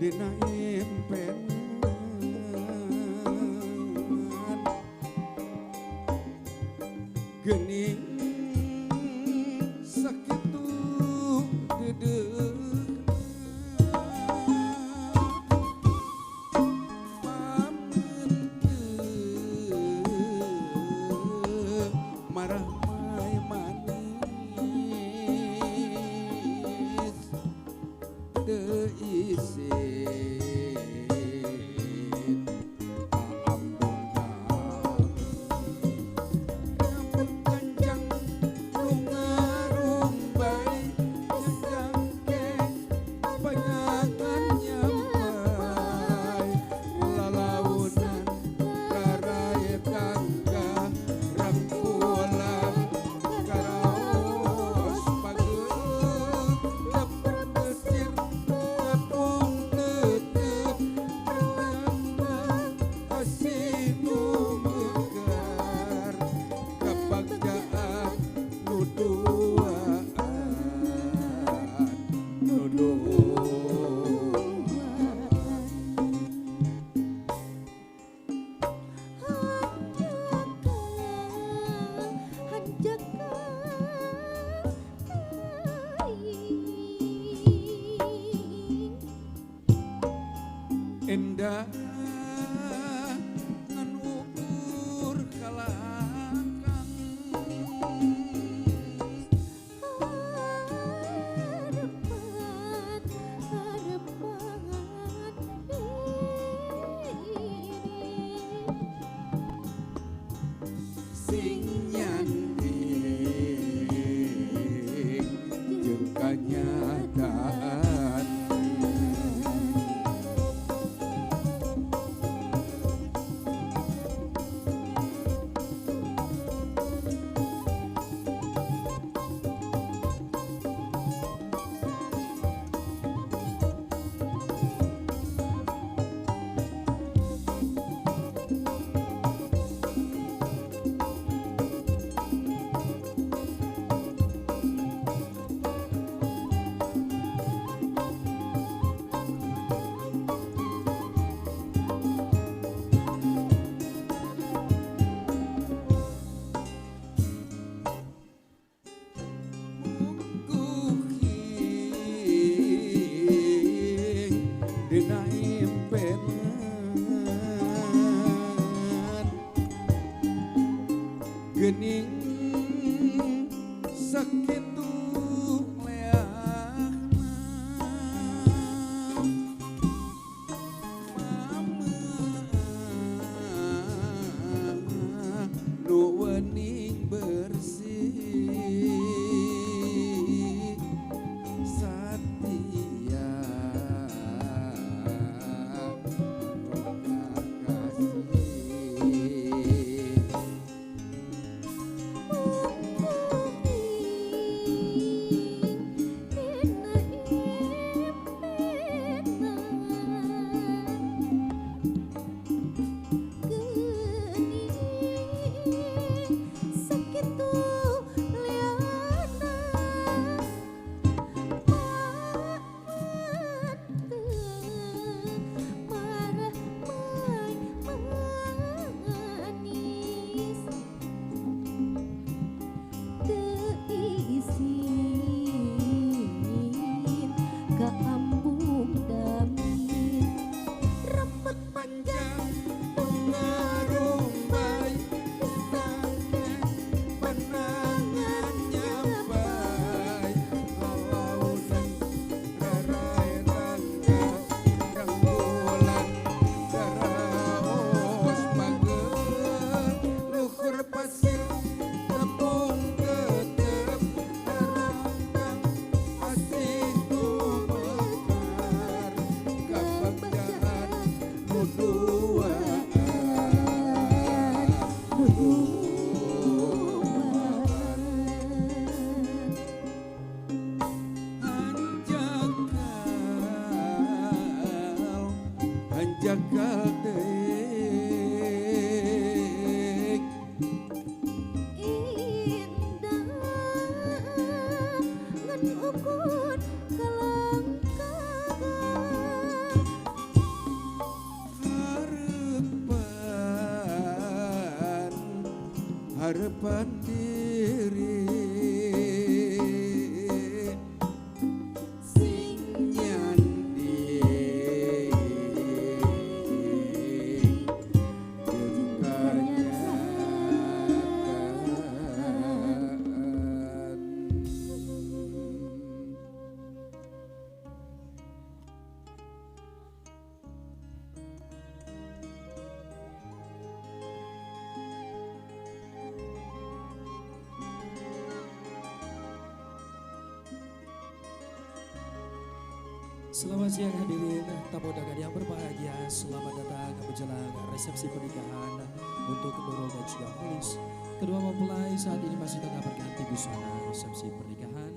dina impenan gening sakitu dedeuh marah mai manis teu isin kaambung rambut panjang lungarumbai nyegangke panyangan nyampai lalaunan karaya tangga rangkulan karaos pageuh lepet besir ngapung tetep renang asinu megar kebagjaan nuduaan endah ngan ukur kalangkang sing nyanding jeung kanyataan dina impenan gening sakitu leahna mama nu wening bersih satia jagal deuk indah ngan ukur kalangkah harapan diri Sing nyandi Selamat siang hadirin tamu undangan yang berbahagia. Selamat datang menjelang resepsi pernikahan untuk Nurul dan juga Holis. Kedua mempelai saat ini masih tengah berganti busana resepsi pernikahan.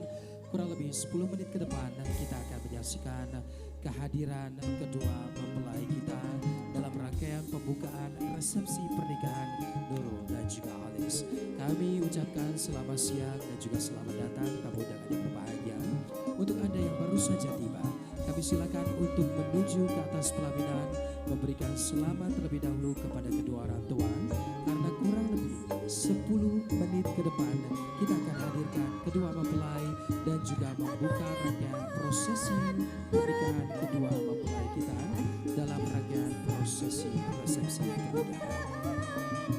Kurang lebih 10 menit ke depan kita akan menyaksikan kehadiran kedua mempelai kita dalam rangkaian pembukaan resepsi pernikahan Nurul dan juga Holis. Kami ucapkan selamat siang dan juga selamat datang tamu undangan yang berbahagia. Untuk Anda yang baru saja tiba, kami silakan untuk menuju ke atas pelaminan, memberikan selamat terlebih dahulu kepada kedua orang tua, karena kurang lebih 10 menit ke depan kita akan hadirkan kedua mempelai dan juga membuka rangkaian prosesi pernikahan kedua mempelai kita dalam rangkaian prosesi resepsi pernikahan.